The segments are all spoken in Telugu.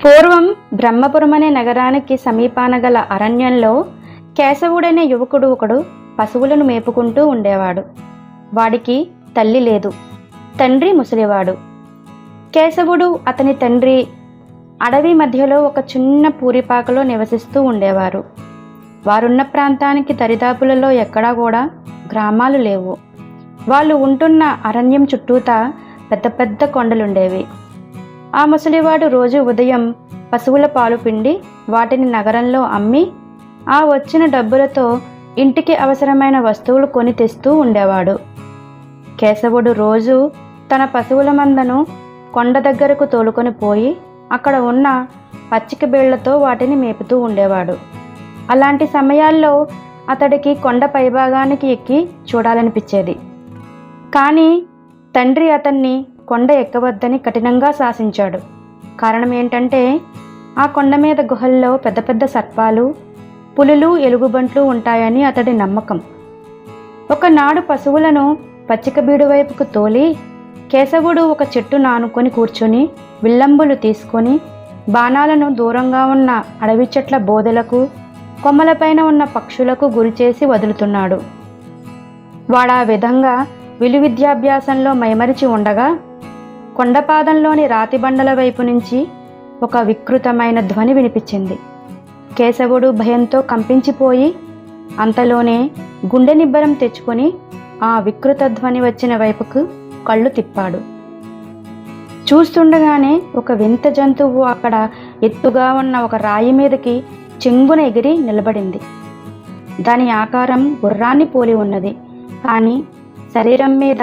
పూర్వం బ్రహ్మపురం అనే నగరానికి సమీపాన గల అరణ్యంలో కేశవుడనే యువకుడు ఒకడు పశువులను మేపుకుంటూ ఉండేవాడు. వాడికి తల్లి లేదు, తండ్రి ముసలివాడు. కేశవుడు అతని తండ్రి అడవి మధ్యలో ఒక చిన్న పూరిపాకలో నివసిస్తూ ఉండేవారు. వారున్న ప్రాంతానికి దరిదాపులలో ఎక్కడా కూడా గ్రామాలు లేవు. వాళ్ళు ఉంటున్న అరణ్యం చుట్టూతా పెద్ద పెద్ద కొండలుండేవి. ఆ ముసలివాడు రోజు ఉదయం పశువుల పాలు పిండి వాటిని నగరంలో అమ్మి ఆ వచ్చిన డబ్బులతో ఇంటికి అవసరమైన వస్తువులు కొని తెస్తూ ఉండేవాడు. కేశవుడు రోజు తన పశువుల మందను కొండ దగ్గరకు తోలుకొని పోయి అక్కడ ఉన్న పచ్చిక బీళ్లతో వాటిని మేపుతూ ఉండేవాడు. అలాంటి సమయాల్లో అతడికి కొండ పైభాగానికి ఎక్కి చూడాలనిపించేది. కానీ తండ్రి అతన్ని కొండ ఎక్కవద్దని కఠినంగా శాసించాడు. కారణం ఏంటంటే ఆ కొండ మీద గుహల్లో పెద్ద పెద్ద సర్పాలు, పులులు, ఎలుగుబంట్లు ఉంటాయని అతడి నమ్మకం. ఒకనాడు పశువులను పచ్చిక బీడు వైపుకు తోలి కేశవుడు ఒక చెట్టు నానుకొని కూర్చొని విల్లంబులు తీసుకొని బాణాలను దూరంగా ఉన్న అడవి చెట్ల బోదెలకు, కొమ్మలపైన ఉన్న పక్షులకు గురిచేసి వదులుతున్నాడు. వాడా విధంగా విలువిద్యాభ్యాసంలో మైమరిచి ఉండగా కొండపాదంలోని రాతి బండల వైపు నుంచి ఒక వికృతమైన ధ్వని వినిపించింది. కేశవుడు భయంతో కంపించిపోయి అంతలోనే గుండె నిబ్బరం తెచ్చుకొని ఆ వికృత ధ్వని వచ్చిన వైపుకు కళ్ళు తిప్పాడు. చూస్తుండగానే ఒక వింత జంతువు అక్కడ ఎత్తుగా ఉన్న ఒక రాయి మీదకి చెంగున ఎగిరి నిలబడింది. దాని ఆకారం గుర్రాన్ని పోలి ఉన్నది. కానీ శరీరం మీద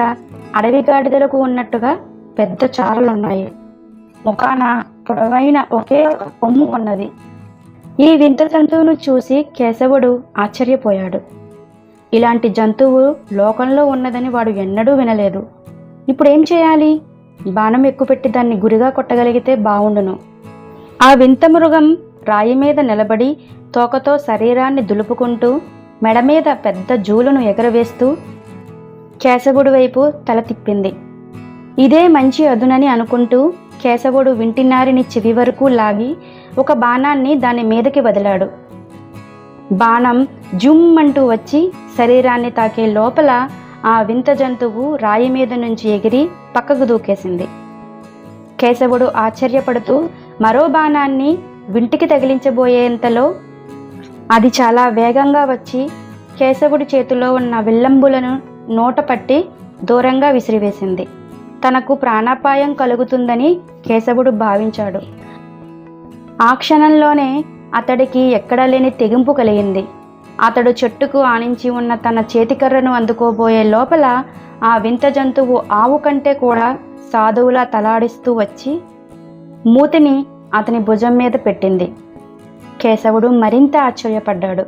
అడవి గాడిదలకు ఉన్నట్టుగా పెద్ద చారలున్నాయి. ముఖాన పొడవైన ఒకే కొమ్ము ఉన్నది. ఈ వింత జంతువును చూసి కేశవుడు ఆశ్చర్యపోయాడు. ఇలాంటి జంతువు లోకంలో ఉన్నదని వాడు ఎన్నడూ వినలేదు. ఇప్పుడేం చేయాలి? బాణం ఎక్కుపెట్టి దాన్ని గురిగా కొట్టగలిగితే బావుండును. ఆ వింత మృగం రాయి మీద నిలబడి తోకతో శరీరాన్ని దులుపుకుంటూ మెడ మీద పెద్ద జూలును ఎగరవేస్తూ కేశవుడి వైపు తల తిప్పింది. ఇదే మంచి అదునని అనుకుంటూ కేశవుడు వింటినారిని చెవి వరకు లాగి ఒక బాణాన్ని దాని మీదకి వదిలాడు. బాణం జుమ్ అంటూ వచ్చి శరీరాన్ని తాకే లోపల ఆ వింత జంతువు రాయి మీద నుంచి ఎగిరి పక్కకు దూకేసింది. కేశవుడు ఆశ్చర్యపడుతూ మరో బాణాన్ని వింటికి తగిలించబోయేంతలో అది చాలా వేగంగా వచ్చి కేశవుడి చేతిలో ఉన్న విల్లంబులను నోట పట్టి దూరంగా విసిరివేసింది. తనకు ప్రాణాపాయం కలుగుతుందని కేశవుడు భావించాడు. ఆ క్షణంలోనే అతడికి ఎక్కడా లేని తెగింపు కలిగింది. అతడు చెట్టుకు ఆనించి ఉన్న తన చేతికర్రను అందుకోబోయే లోపల ఆ వింత జంతువు ఆవు కంటే కూడా సాధువులా తలాడిస్తూ వచ్చి మూతిని అతని భుజం మీద పెట్టింది. కేశవుడు మరింత ఆశ్చర్యపడ్డాడు.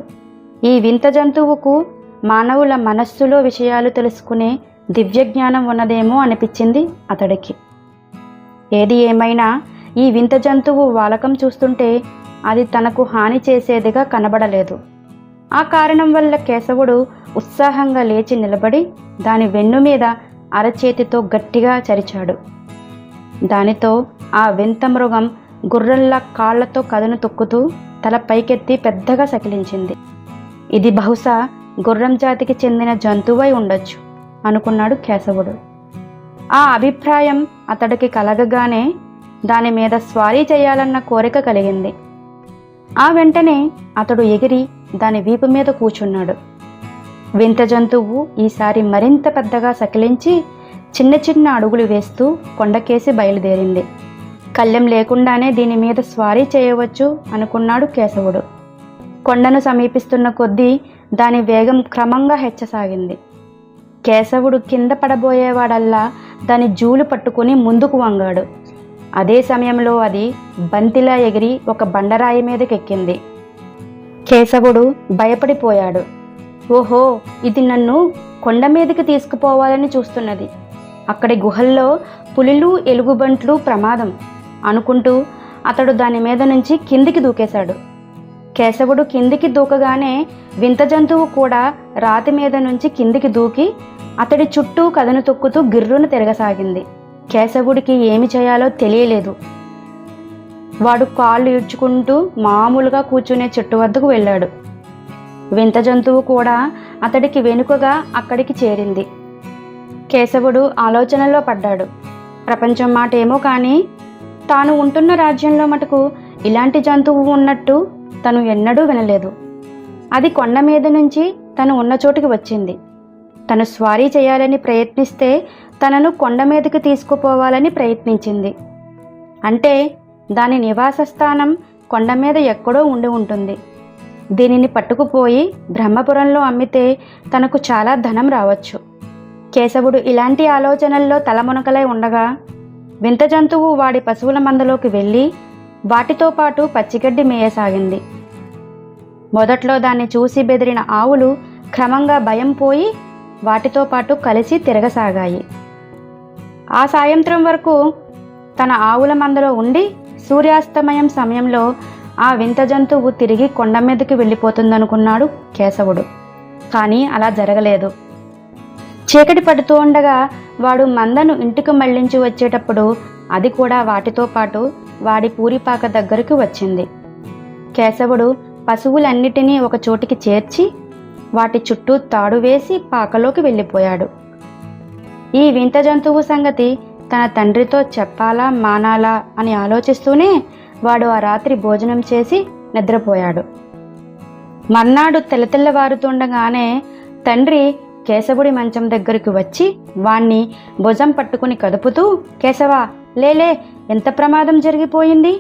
ఈ వింత జంతువుకు మానవుల మనస్సులో విషయాలు తెలుసుకునే దివ్యజ్ఞానం ఉన్నదేమో అనిపించింది అతడికి. ఏది ఏమైనా ఈ వింత జంతువు వాలకం చూస్తుంటే అది తనకు హాని చేసేదిగా కనబడలేదు. ఆ కారణం వల్ల కేశవుడు ఉత్సాహంగా లేచి నిలబడి దాని వెన్ను మీద అరచేతితో గట్టిగా చరిచాడు. దానితో ఆ వింత మృగం గుర్రంలా కాళ్లతో కదను తొక్కుతూ తల పైకెత్తి పెద్దగా సకిలించింది. ఇది బహుశా గుర్రం జాతికి చెందిన జంతువై ఉండొచ్చు అనుకున్నాడు కేశవుడు. ఆ అభిప్రాయం అతడికి కలగగానే దాని మీద స్వారీ చేయాలన్న కోరిక కలిగింది. ఆ వెంటనే అతడు ఎగిరి దాని వీపు మీద కూర్చున్నాడు. వింత జంతువు ఈసారి మరింత పెద్దగా సకిలించి చిన్న చిన్న అడుగులు వేస్తూ కొండకేసి బయలుదేరింది. కళ్ళెం లేకుండానే దీని మీద స్వారీ చేయవచ్చు అనుకున్నాడు కేశవుడు. కొండను సమీపిస్తున్న కొద్దీ దాని వేగం క్రమంగా హెచ్చసాగింది. కేశవుడు కింద పడబోయేవాడల్లా దాని జూలు పట్టుకుని ముందుకు వంగాడు. అదే సమయంలో అది బంతిలా ఎగిరి ఒక బండరాయి మీదకెక్కింది. కేశవుడు భయపడిపోయాడు. ఓహో, ఇది నన్ను కొండ మీదకి తీసుకుపోవాలని చూస్తున్నది. అక్కడి గుహల్లో పులులు, ఎలుగుబంట్లు ప్రమాదం అనుకుంటూ అతడు దాని మీద నుంచి కిందికి దూకేశాడు. కేశవుడు కిందికి దూకగానే వింత జంతువు కూడా రాతి మీద నుంచి కిందికి దూకి అతడి చుట్టూ కదను తొక్కుతూ గిర్రును తిరగసాగింది. కేశవుడికి ఏమి చేయాలో తెలియలేదు. వాడు కాళ్ళు ఈడ్చుకుంటూ మామూలుగా కూర్చునే చెట్టు వద్దకు వెళ్ళాడు. వింత జంతువు కూడా అతడికి వెనుకగా అక్కడికి చేరింది. కేశవుడు ఆలోచనలో పడ్డాడు. ప్రపంచం మాట ఏమో కానీ తాను ఉంటున్న రాజ్యంలో మటుకు ఇలాంటి జంతువు ఉన్నట్టు తను ఎన్నడూ వినలేదు. అది కొండ మీద నుంచి తను ఉన్న చోటుకి వచ్చింది. తను స్వారీ చేయాలని ప్రయత్నిస్తే తనను కొండ మీదకి తీసుకుపోవాలని ప్రయత్నించింది. అంటే దాని నివాస స్థానం కొండ మీద ఎక్కడో ఉండి ఉంటుంది. దీనిని పట్టుకుపోయి బ్రహ్మపురంలో అమ్మితే తనకు చాలా ధనం రావచ్చు. కేశవుడు ఇలాంటి ఆలోచనల్లో తలమునకలై ఉండగా వింత జంతువు వాడి పశువుల మందలోకి వెళ్ళి వాటితో పాటు పచ్చిగడ్డి మేయసాగింది. మొదట్లో దాన్ని చూసి బెదిరిన ఆవులు క్రమంగా భయం పోయి వాటితో పాటు కలిసి తిరగసాగాయి. ఆ సాయంత్రం వరకు తన ఆవుల మందలో ఉండి సూర్యాస్తమయం సమయంలో ఆ వింత జంతువు తిరిగి కొండ మీదకి వెళ్ళిపోతుందనుకున్నాడు కేశవుడు. కానీ అలా జరగలేదు. చీకటి పడుతూ ఉండగా వాడు మందను ఇంటికి మళ్లించి వచ్చేటప్పుడు అది కూడా వాటితో పాటు వాడి పూరిపాక దగ్గరికి వచ్చింది. కేశవుడు పశువులన్నిటినీ ఒక చోటికి చేర్చి వాటి చుట్టూ తాడు వేసి పాకలోకి వెళ్ళిపోయాడు. ఈ వింత జంతువు సంగతి తన తండ్రితో చెప్పాలా మానాలా అని ఆలోచిస్తూనే వాడు ఆ రాత్రి భోజనం చేసి నిద్రపోయాడు. మర్నాడు తెల్లవారుతుండగానే తండ్రి కేశవుడి మంచం దగ్గరికి వచ్చి వాణ్ణి భుజం పట్టుకుని కదుపుతూ, కేశవా లేలే, ఎంత ప్రమాదం జరిగిపోయింది.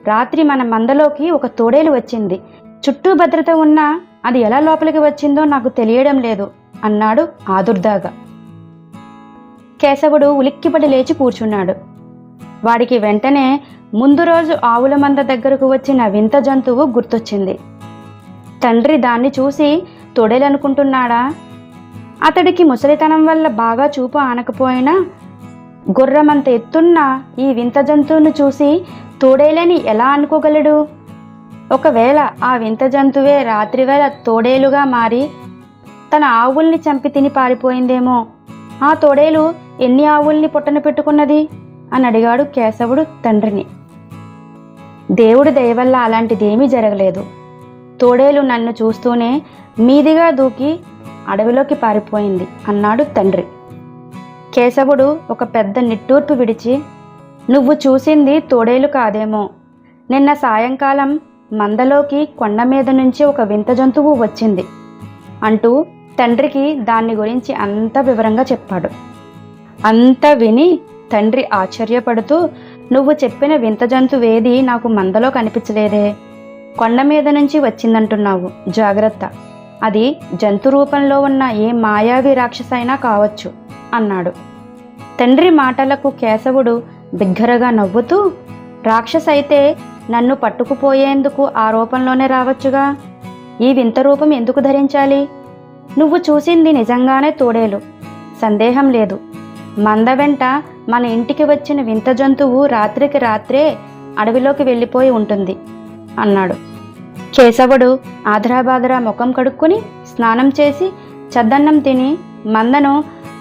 రాత్రి మన మందలోకి ఒక తోడేలు వచ్చింది. చుట్టూ భద్రత ఉన్నా అది ఎలా లోపలికి వచ్చిందో నాకు తెలియడం లేదు అన్నాడు ఆదుర్దాగా. కేశవుడు ఉలిక్కిపడి లేచి కూర్చున్నాడు. వాడికి వెంటనే ముందు రోజు ఆవుల మంద దగ్గరకు వచ్చిన వింత జంతువు గుర్తొచ్చింది. తండ్రి దాన్ని చూసి తోడేలనుకుంటున్నాడా? అతడికి ముసలితనం వల్ల బాగా చూపు ఆనకపోయినా గుర్రమంత ఎత్తున్న ఈ వింత జంతువును చూసి తోడేలని ఎలా అనుకోగలడు? ఒకవేళ ఆ వింత జంతువే రాత్రివేళ తోడేలుగా మారి తన ఆవుల్ని చంపి తిని పారిపోయిందేమో. ఆ తోడేలు ఎన్ని ఆవుల్ని పొట్టన పెట్టుకున్నది అని అడిగాడు కేశవుడు తండ్రిని. దేవుడి దయవల్ల అలాంటిదేమీ జరగలేదు. తోడేలు నన్ను చూస్తూనే మీదిగా దూకి అడవిలోకి పారిపోయింది అన్నాడు తండ్రి. కేశవుడు ఒక పెద్ద నిట్టూర్పు విడిచి, నువ్వు చూసింది తోడేలు కాదేమో. నిన్న సాయంకాలం మందలోకి కొండ మీద నుంచి ఒక వింత జంతువు వచ్చింది అంటూ తండ్రికి దాన్ని గురించి అంత వివరంగా చెప్పాడు. అంతా విని తండ్రి ఆశ్చర్యపడుతూ, నువ్వు చెప్పిన వింత జంతువేది నాకు మందలో కనిపించలేదే. కొండ మీద నుంచి వచ్చిందంటున్నావు, జాగ్రత్త. అది జంతు రూపంలో ఉన్న ఏ మాయావి రాక్షసైనా కావచ్చు అన్నాడు. తండ్రి మాటలకు కేశవుడు బిగ్గరగా నవ్వుతూ, రాక్షసైతే నన్ను పట్టుకుపోయేందుకు ఆ రూపంలోనే రావచ్చుగా. ఈ వింత రూపం ఎందుకు ధరించాలి? నువ్వు చూసింది నిజంగానే తోడేలు, సందేహం లేదు. మంద వెంట మన ఇంటికి వచ్చిన వింత జంతువు రాత్రికి రాత్రే అడవిలోకి వెళ్ళిపోయి ఉంటుంది అన్నాడు. కేశవుడు ఆదరాబాదరా ముఖం కడుక్కుని స్నానం చేసి చద్దన్నం తిని మందను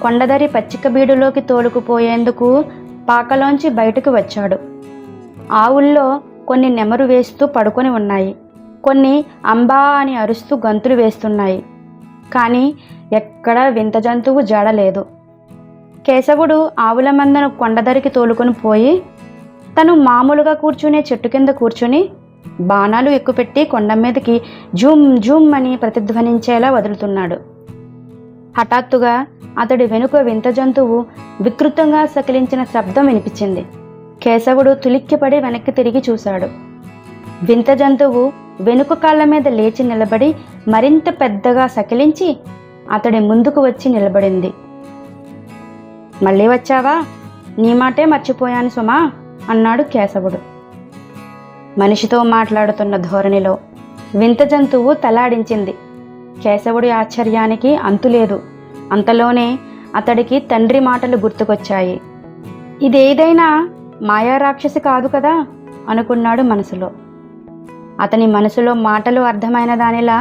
కొండదరి పచ్చిక బీడులోకి తోలుకుపోయేందుకు పాకలోంచి బయటకు వచ్చాడు. ఆవుల్లో కొన్ని నెమరు వేస్తూ పడుకొని ఉన్నాయి, కొన్ని అంబా అని అరుస్తూ గంతులు వేస్తున్నాయి. కానీ ఎక్కడా వింత జంతువు జాడలేదు. కేశవుడు ఆవుల మందను కొండదరికి తోలుకొని పోయి తను మామూలుగా కూర్చునే చెట్టు కింద కూర్చుని బాణాలు ఎక్కుపెట్టి కొండ మీదకి జూమ్ జూమ్ అని ప్రతిధ్వనించేలా వదులుతున్నాడు. హఠాత్తుగా అతడి వెనుక వింత జంతువు వికృతంగా సకిలించిన శబ్దం వినిపించింది. కేశవుడు తులిక్కిపడి వెనక్కి తిరిగి చూశాడు. వింత జంతువు వెనుక కాళ్ళ మీద లేచి నిలబడి మరింత పెద్దగా సకిలించి అతడి ముందుకు వచ్చి నిలబడింది. మళ్ళీ వచ్చావా? నీ మాటే మర్చిపోయాను సుమా అన్నాడు కేశవుడు. మనిషితో మాట్లాడుతున్న ధోరణిలో వింత జంతువు తలాడించింది. కేశవుడి ఆశ్చర్యానికి అంతులేదు. అంతలోనే అతడికి తండ్రి మాటలు గుర్తుకొచ్చాయి. ఇదేదైనా మాయారాక్షసి కాదు కదా అనుకున్నాడు మనసులో. అతని మనసులో మాటలు అర్థమైన దానిలా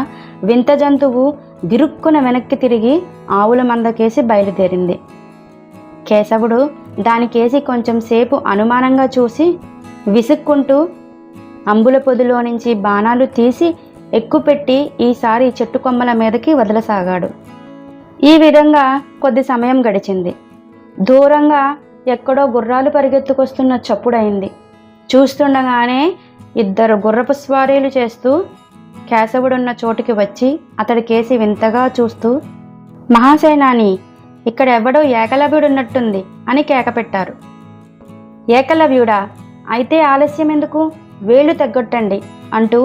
వింత జంతువు గిరుక్కున వెనక్కి తిరిగి ఆవుల మందకేసి బయలుదేరింది. కేశవుడు దానికేసి కొంచెం సేపు అనుమానంగా చూసి విసుక్కుంటూ అంబుల పొదిలో నుంచి బాణాలు తీసి ఎక్కుపెట్టి ఈసారి చెట్టు కొమ్మల మీదకి వదలసాగాడు. ఈ విధంగా కొద్ది సమయం గడిచింది. దూరంగా ఎక్కడో గుర్రాలు పరిగెత్తుకొస్తున్న చప్పుడైంది. చూస్తుండగానే 2 గుర్రపు స్వారీలు చేస్తూ కేశవుడున్న చోటుకి వచ్చి అతడి కేసి వింతగా చూస్తూ, మహాసేనాని, ఇక్కడ ఎవడో ఏకలవ్యుడున్నట్టుంది అని కేకపెట్టారు. ఏకలవ్యుడా? అయితే ఆలస్యం ఎందుకు? వేళ్లు తెగ్గొట్టండి అంటూ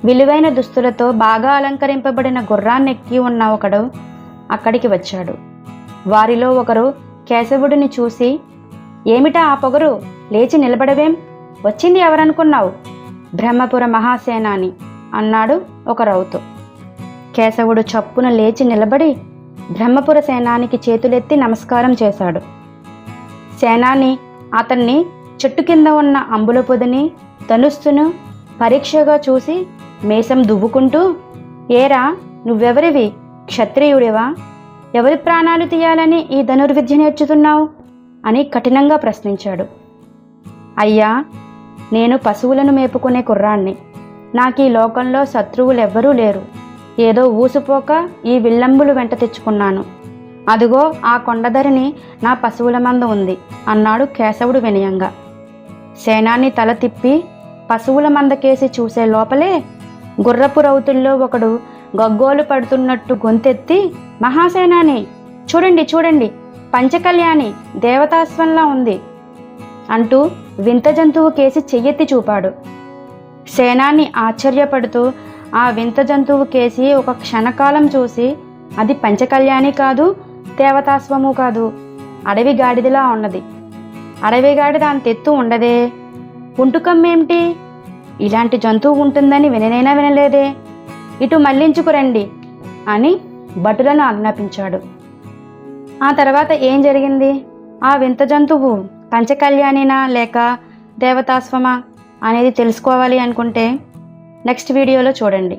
విలువైన దుస్తులతో బాగా అలంకరింపబడిన గుర్రాన్నెక్కి ఉన్న ఒకడు అక్కడికి వచ్చాడు. వారిలో ఒకరు కేశవుడిని చూసి, ఏమిటా ఆ పొగరు? లేచి నిలబడవేం? వచ్చింది ఎవరనుకున్నావు? బ్రహ్మపుర మహాసేనాని అన్నాడు ఒక రౌతు. కేశవుడు చప్పున లేచి నిలబడి బ్రహ్మపుర సేనానికి చేతులెత్తి నమస్కారం చేశాడు. సేనాని అతన్ని చెట్టు కింద ఉన్న అంబుల పొదిని, ధనుస్సును పరీక్షగా చూసి మీసం దువ్వుకుంటూ, ఏరా, నువ్వెవరివి? క్షత్రియుడివా? ఎవరి ప్రాణాలు తీయాలని ఈ ధనుర్విద్య నేర్చుతున్నావు అని కఠినంగా ప్రశ్నించాడు. అయ్యా, నేను పశువులను మేపుకునే కుర్రాణ్ణి. నాకు ఈ లోకంలో శత్రువులెవ్వరూ లేరు. ఏదో ఊసుపోక ఈ విల్లంబులు వెంట తెచ్చుకున్నాను. అదిగో ఆ కొండధరిని నా పశువుల మంద ఉంది అన్నాడు కేశవుడు వినయంగా. సేనాని తల తిప్పి పశువుల మందకేసి చూసే లోపలే గుర్రపు రౌతుల్లో ఒకడు గగ్గోలు పడుతున్నట్టు గొంతెత్తి, మహాసేనాని, చూడండి చూడండి, పంచకళ్యాణి దేవతాశ్వంలా ఉంది అంటూ వింత జంతువు కేసి చెయ్యెత్తి చూపాడు. సేనాని ఆశ్చర్యపడుతూ ఆ వింత జంతువు కేసి ఒక క్షణకాలం చూసి, అది పంచకళ్యాణి కాదు, దేవతాశ్వము కాదు, అడవి గాడిదలా ఉన్నది. అడవి గాడిద అంతెత్తు ఉండదే, పుంటుకమ్మేమిటి? ఇలాంటి జంతువు ఉంటుందని విననైనా వినలేదే. ఇటు మళ్లించుకురండి అని భటులను ఆజ్ఞాపించాడు. ఆ తర్వాత ఏం జరిగింది? ఆ వింత జంతువు పంచకళ్యాణినా లేక దేవతాశ్వమా అనేది తెలుసుకోవాలి అనుకుంటే నెక్స్ట్ వీడియోలో చూడండి.